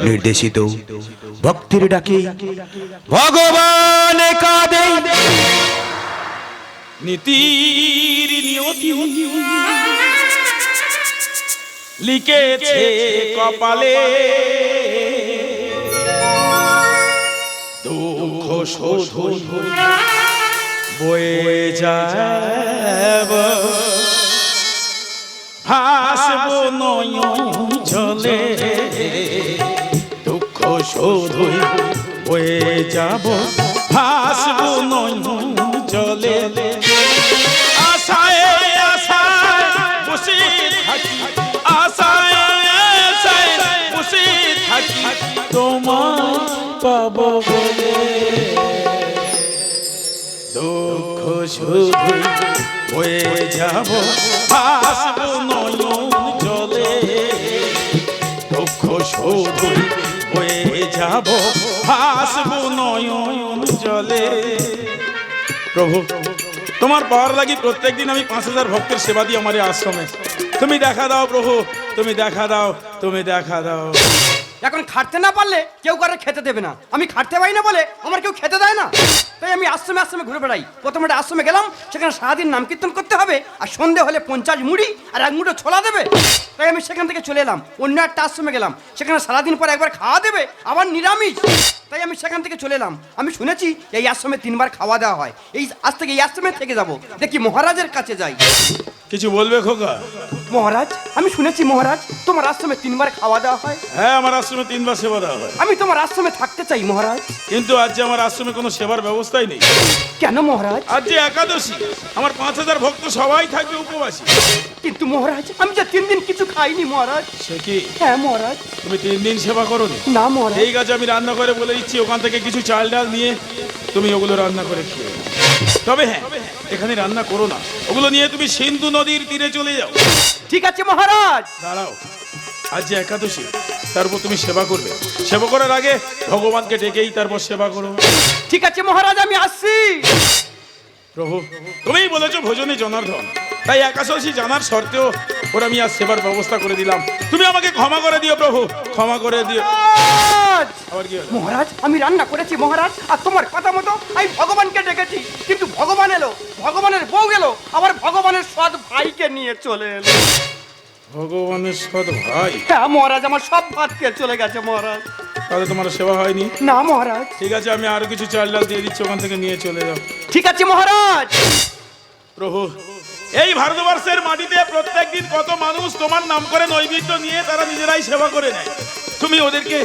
নির্দেশিত ভক্তির ডাকে ভগবান কাঁদে। নীতির নিয়তি লিখেছে কপালে, দুঃখ শোধন বয়ে যাব, হাসব নয়ন জলে, দুঃখ শোধন বয়ে যাব, হাসব নয়ন জলে। আশায় আশায় বসে থাকি, আশায় আশায় বসে থাকি, তোমায় পাবো বলে, দুঃখ শুধু বয়ে যাব, হাসব নয়ন জলে, দুঃখ শুধু বয়ে যাব, হাসব নয়ন জলে। প্রভু, তোমার পাওয়ার লাগি প্রত্যেকদিন আমি 5000 ভক্তের সেবা দিই আমার আশ্রমে। তুমি দেখা দাও প্রভু, তুমি দেখা দাও, তুমি দেখা দাও। এখন খাটতে না পারলে কেউ কারো খেতে দেবে না। আমি খাটতে পারি না বলে আমার কেউ খেতে দেয় না, তাই আমি আশ্রমে আশ্রমে ঘুরে বেড়াই। প্রথমে একটা আশ্রমে গেলাম, সেখানে সারাদিন নাম কীর্তন করতে হবে, আর সন্ধে হলে 50 মুড়ি আর 1 মুঠো ছোলা দেবে। তাই আমি সেখান থেকে চলে এলাম, অন্য একটা আশ্রমে গেলাম, সেখানে সারাদিন পর একবার খাওয়া দেবে, আবার নিরামিষ। তাই আমি সেখান থেকে চলে এলাম। আমি শুনেছি এই আশ্রমে 3 বার খাওয়া দেওয়া হয়। আজ থেকে এই আশ্রমে থেকে যাব, দেখি মহারাজের কাছে যাই। কিছু বলবে খোকা? মহারাজ, আমি শুনেছি মহারাজ তোমার আশ্রমে 3 বার খাওয়া দেওয়া হয়। হ্যাঁ, আমার আশ্রমে 3 বার সেবা দেওয়া হয়। আমি তোমার আশ্রমে থাকতে চাই মহারাজ। কিন্তু আজ যে আমার আশ্রমে কোনো সেবার ব্যবস্থাই নেই। কেন মহারাজ? আজ যে একাদশী, আমার 5000 ভক্ত সবাই থাকবে উপবাসী। কিন্তু মহারাজ, আমি যে 3 দিন কিছু খাইনি মহারাজ। সে কি? হ্যাঁ মহারাজ। তুমি 3 দিন সেবা করো না মহারাজ। এই কাজে আমি রান্না করে বলে দিচ্ছি, ওখান থেকে কিছু চাল ডাল নিয়ে তুমি ওগুলো রান্না করে খেয়ে। তবে হ্যাঁ, এখানে রান্না করো না, ওগুলো নিয়ে তুমি সিন্ধু নদীর তীরে চলে যাও। ঠিক আছে মহারাজ। দাঁড়াও, আজ যে একাদশী, তারপর তুমি সেবা করবে। সেবা করার আগে ভগবানকে ডেকেই তারপর সেবা করো। ঠিক আছে মহারাজ, আমি আসছি। প্রভু, তুমিই বলেছো ভোজনে জনার্দন, তাই একাদশী জানার সত্ত্বেও ওর আমি আজ সেবার ব্যবস্থা করে দিলাম। তুমি আমাকে ক্ষমা করে দিও প্রভু, ক্ষমা করে দিও। আবার কি হলো? মহারাজ, আমি রান্না করেছি মহারাজ, আর তোমার কথা মতো আমি ভগবানকে ডেকেছি, কিন্তু ভগবান এলো, ভগবানের বউ গেল, আবার ভগবানের সৎ ভাইকে নিয়ে চলে এলো। ভগবানের সৎ ভাই? হ্যাঁ মহারাজ, আমার সব ভাত খেয়ে চলে গেছে মহারাজ। তাহলে তোমার সেবা হয়নি? না মহারাজ। ঠিক আছে, আমি আরো কিছু চাল ডাল দিয়ে দিচ্ছি, ওখান থেকে নিয়ে চলে যাও। ঠিক আছে মহারাজ। প্রভু, এই ভারতবর্ষের মাটিতে প্রত্যেকদিন কত মানুষ তোমার নাম করে নৈবেদ্য নিয়ে তারা নিজেরাই সেবা করে নেয়। তুমি ওদেরকে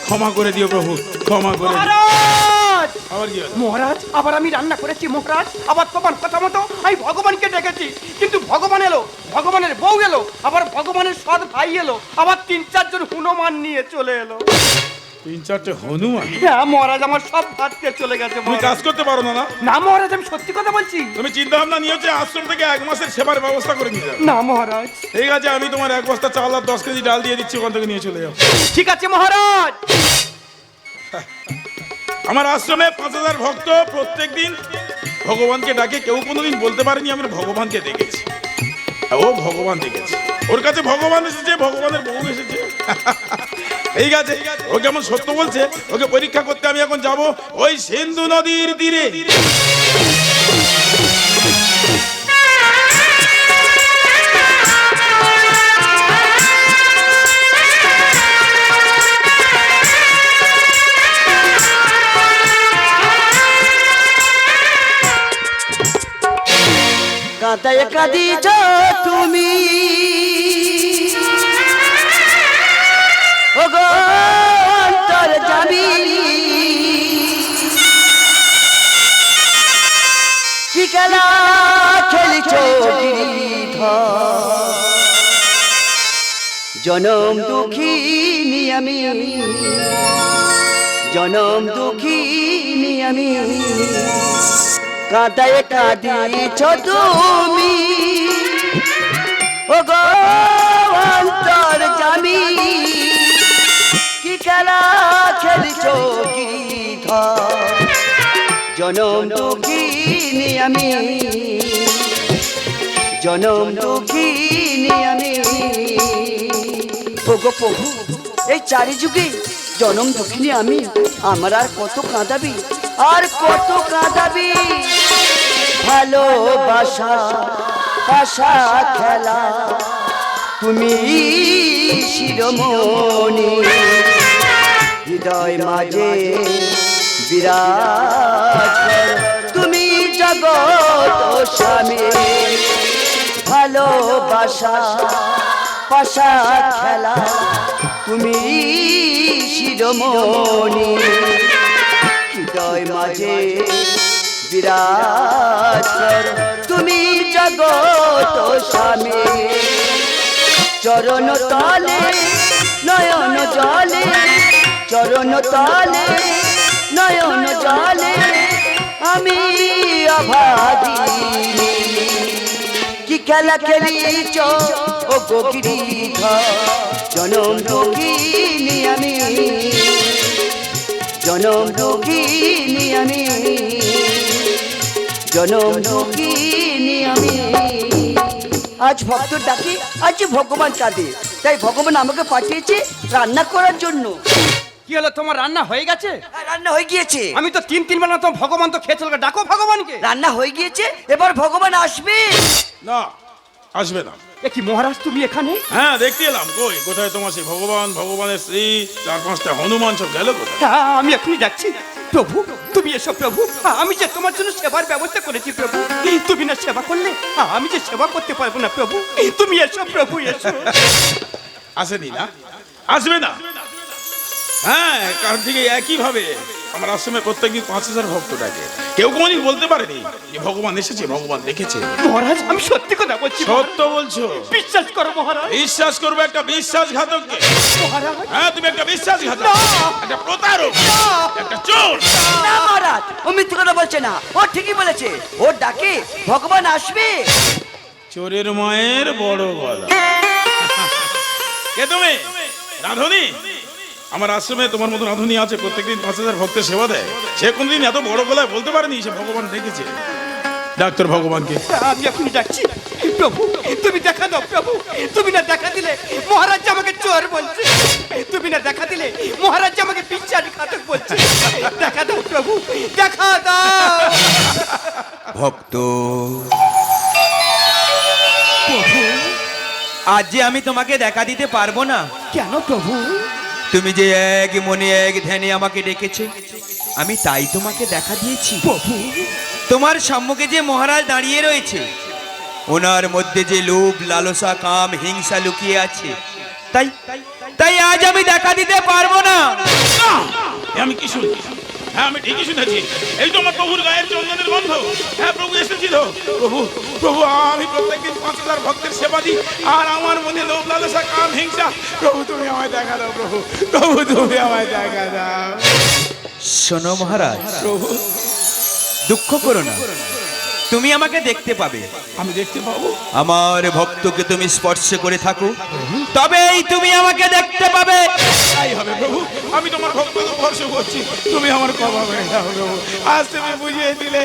ক্ষমা করে দিও প্রভু, ক্ষমা করে দিও। মহারাজ! আবার কি হলো? মহারাজ, আবার আমি রান্না করেছি মহারাজ, আবার তোমার কথা মতো আমি ভগবানকে ডেকেছি, কিন্তু ভগবান এলো, ভগবানের বউ এলো, আবার ভগবানের সৎ ভাই এলো, আবার 3-4 জন হনুমান নিয়ে চলে এলো। 3-4টে হনুমান? হ্যাঁ মহারাজ, আমার সব ভাত খেয়ে চলে গেছে। তুমি কাজ করতে পারো না? না মহারাজ, আমি সত্যি কথা বলছি। তুমি চিন্তা ভাবনা নিয়ে হচ্ছে আশ্রম থেকে 1 মাসের সেবার ব্যবস্থা করে নিয়ে যাও। না মহারাজ। ঠিক আছে, আমি তোমার 1 বস্তা চাল আর 10 কেজি ডাল দিয়ে দিচ্ছি, ওখান থেকে নিয়ে চলে যাও। ঠিক আছে মহারাজ। আমার আশ্রমে 5000 ভক্ত প্রত্যেকদিন ভগবানকে ডাকে, কেউ কোনোদিন বলতে পারেনি আমরা ভগবানকে দেখেছি। ও ভগবান দেখেছে, ওর কাছে ভগবান এসেছে, ভগবানের বউ এসেছে। এই আছে, ও কেমন সত্য বলছে, ওকে পরীক্ষা করতে আমি এখন যাব ওই সিন্ধু নদীর তীরে। কাঁদায় কাঁদিছ তুমি ওগো অন্তর জামি, কি খেলা খেলিছ গিরিধর, জনম দুঃখিনী আমি, জনম দুঃখিনী আমি, কাঁদায় কাঁদিছ তুমি ওগো অন্তর জামি, কি খেলা খেলিছ গিরিধর, জনম দুঃখিনী আমি, জনম দুঃখিনী আমি। ওগো প্রভু, এই চারি যুগে জনম দুঃখিনী আমি, আমার আর কত কাঁদাবি, আর কত কাঁদাবি। ভালোবাসা আশা খেলা তুমি শিরোমণি, হৃদয় মাঝে বিরাজ করো তুমি জগৎ স্বামী। ভালোবাসা পাশা খেলা তুমি শিরোমণি, হৃদয় মাঝে বিরাজ করো তুমি জগৎ স্বামী। চরণ তলে নয়ন জলে, চরণ তলে নয়ন জলে আমি অভাগিনী। কি খেলা খেলিছ ও গো গিরিধর, জনম দুঃখিনী আমি, জনম দুঃখিনী আমি, জনম দুঃখিনী আমি। আজ ভক্তর ডাকে আজ ভগবান কাঁদে, তাই ভগবান আমাকে পাঠিয়েছে রান্না করার জন্য। কি হলো, তোমার রান্না হয়ে গেছে? রান্না হয়ে গিয়েছে। আমি তো তিন বেলা তো ভগবান তো খেয়ে চলে, ডাকো ভগবানকে। রান্না হয়ে গিয়েছে, এবার ভগবান আসবে। না, আসবে না। এ কি মহারাজ, তুমি এখানে? হ্যাঁ, দেখতে এলাম। কই, কোথায় তোমার সেই ভগবান, ভগবানের স্ত্রী, 4-5টা হনুমান সব গেল কোথায়? হ্যাঁ, আমি এখনই যাচ্ছি। প্রভু তুমি এসো প্রভু, আমি যে তোমার জন্য সেবার ব্যবস্থা করেছি প্রভু, তুমি না সেবা করলে আমি যে সেবা করতে পারবো না প্রভু, তুমি এসো প্রভু এসো। আসেনি না, আসবে না। হ্যাঁ, কারণ থেকে একই ভাবে আমার আশ্রমে প্রত্যেকদিন 5000 ভক্ত ডাকে। কেউ কোনদিন বলতে পারেনি যে ভগবান এসেছে, ভগবান দেখেছে। মহারাজ আমি সত্যি কথা বলছি। সত্য বলছো? বিশ্বাস করো মহারাজ। বিশ্বাস করবে একটা বিশ্বাসঘাতককে? মহারাজ হ্যাঁ, তুমি একটা বিশ্বাসঘাতক, একটা প্রতারক, একটা চোর। না মহারাজ, ও মিথ্যে কথা বলছে না, ও ঠিকই বলেছে। ও ডাকে ভগবান আসবে। চোরের মায়ের বড় গলা। কে তুমি? রাধুনি? আমার আশ্রমে তোমার মতো রাধুনি আছে, প্রত্যেকদিন 5000 ভক্তের সেবা দেয়। সে কোনদিন এত বড় গলায় বলতে পারেনি সে ভগবান দেখেছে। ডাক্তার ভগবানকে। আমি এখনই যাচ্ছি প্রভু, তুমি দেখা দাও প্রভু, তুমি না দেখা দিলে মহারাজ আমাকে চোর বলছে, তুমি না দেখা দিলে মহারাজ আমাকে বিশ্বাসঘাতক বলছে। দেখা দাও প্রভু, দেখা দাও। ভক্ত, আজ যে আমি তোমাকে দেখা দিতে পারবো না। কেন প্রভু? তুমি যে এক মনে এক ধ্যানে আমাকে ডেকেছো, আমি তাই তোমাকে দেখা দিয়েছি। প্রভু তোমার সম্মুখে যে মহারাজ দাঁড়িয়ে রয়েছে, ওনার মধ্যে যে লোভ লালসা কাম হিংসা লুকিয়ে আছে, তাই তাই আজ আমি দেখা দিতে পারবো না। আমি কি শুনি? হ্যাঁ, আমি ঠিকই শুনেছি। এই তো আমার প্রভুর গায়ের চন্দনের গন্ধ। হ্যাঁ, প্রভু এসেছিল। প্রভু, প্রভু আমি প্রত্যেকদিন 5000 ভক্তের সেবা দিই, আর আমার মনে লোভ লালসা কাম হিংসা। প্রভু তুমি আমায় দেখা দাও, প্রভু, প্রভু তুমি আমায় দেখা দাও। শোনো মহারাজ, প্রভু দুঃখ করো না, তুমি আমাকে দেখতে পাবে। আমি দেখতে পাবো? আমার ভক্তকে তুমি স্পর্শ করে থাকো, তবেই তুমি আমাকে দেখতে পাবে। তাই হবে প্রভু, আমি তোমার ভক্তকে ভরসা করছি। তুমি আমার ক্ষমা করে দাও প্রভু। আজ তুমি বুঝিয়ে দিলে,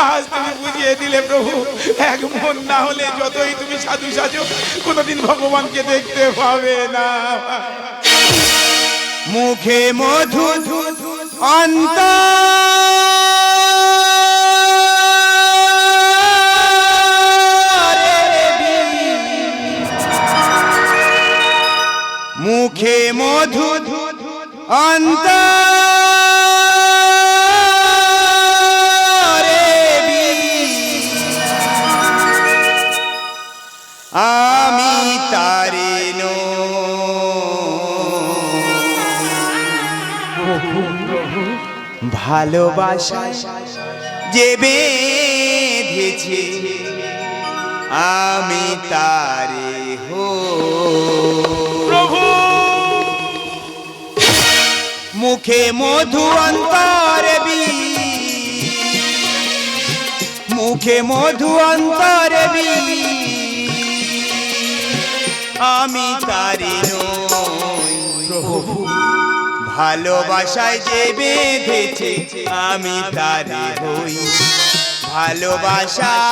আজ তুমি বুঝিয়ে দিলে প্রভু। এক মন না হলে যতই তুমি সাধু সাজো, কোনোদিন ভগবানকে দেখতে পাবে না। মুখে মধু অন্তরে মুখে মধু অন্তরে আমি তারে ভালোবাসায় যে বেঁধেছে, আমি তারে প্রভু মুখে মধু অন্তরে মুখে মধু অন্তরে আমি তারে প্রভু ভালোবাসায় যে বেঁধেছে, আমি তারে হই। ভালোবাসায়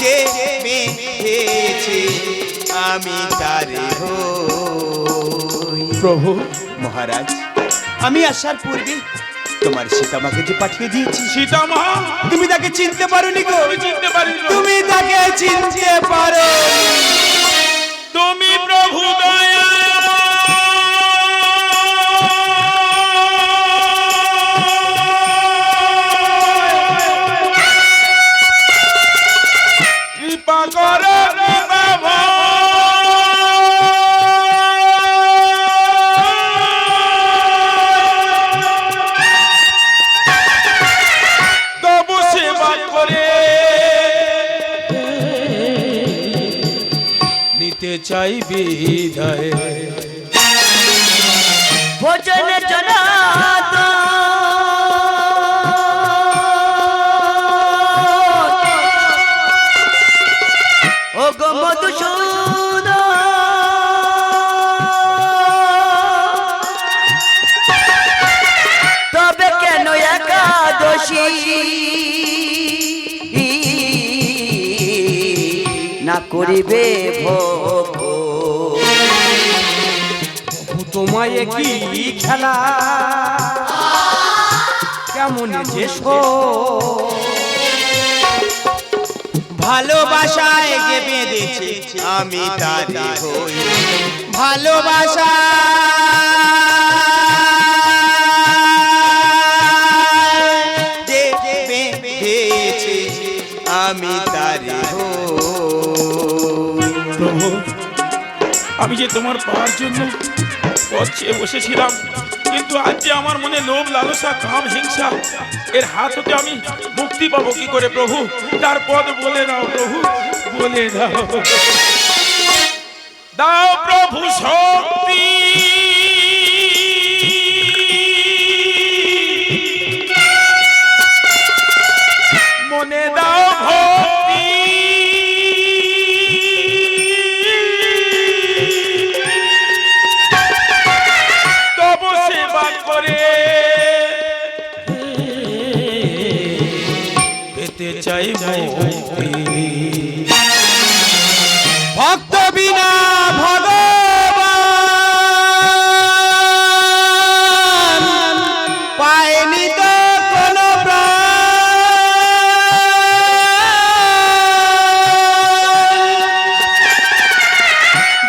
যে বেঁধেছে, আমি তারে প্রভু। মহারাজ, আমি আসার পূর্বে তোমার সীতামাকে যে পাঠিয়ে দিয়েছি, সীতা মা, তুমি তাকে চিনতে পারোনি গো। আমি চিনতে পারিনি। তুমি তাকে চিনতে পারো। তুমি প্রভু দয়া কৃপা করো বাবা। তবু সেবা করে নিতে চাই বিদায়। ভোজন জনাত ও গো মধুসূদন, তবে কেন একাদশী না করিবে ভোগ? তোমায় কি খেলা কেমন যে ভালোবাসায় যে বেঁধেছে আমি তারি হই। ভালোবাসা যে বেঁধেছে আমি তারি হই। প্রভু, আমি যে তোমার পাওয়ার জন্য পথ চেয়ে বসেছিলাম, কিন্তু আজ যে আমার মনে লোভ, লালসা, কাম, হিংসা, এর হাত হতে আমি মুক্তি পাবো কি করে প্রভু? তার পথ বলে দাও প্রভু, বলে দাও। দাও প্রভু শক্তি, মনে দাও ভক্তি, তবু সেবা করে পেতে চাই মুক্তি। ভক্ত বিনা ভগবান পায়নি তো কোনো প্রাণ।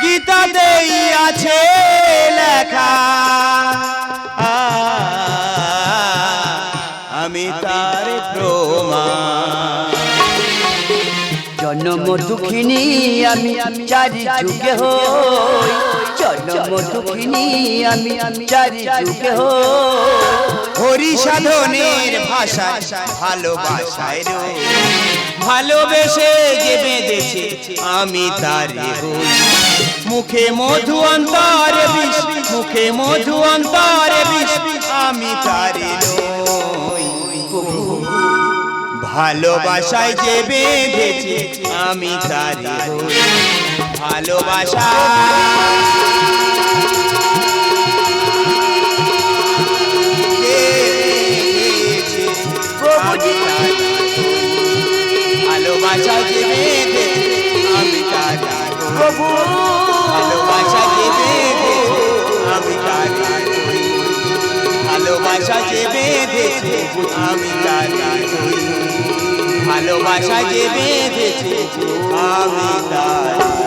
গীতাতেই আছে লেখা আমি তার প্রমাণ। জন্ম দুঃখিনী আমি চারি যুগে হই, জন্ম দুঃখিনী আমি চারি যুগে হই। হরি সাধনের ভাষা ভালোবাসায় রই। ভালোবেসে যে বেঁধেছে আমি তারি হই। মুখে মধু অন্তরে বিষ, মুখে মধু অন্তরে বিষ, আমি তারি রই। ভালোবাসায় যে বেঁধেছে আমি তারি হই। ভালোবাসা ভালোবাসা যে বেঁধেছে আমি তারি হই। প্রভু ভালোবাসা যে বেঁধেছে আমি তারি হই। ভালোবাসা যে বেঁধেছে আমি তারি হই। ভালোবাসা যে বেঁধেছে আমি তারি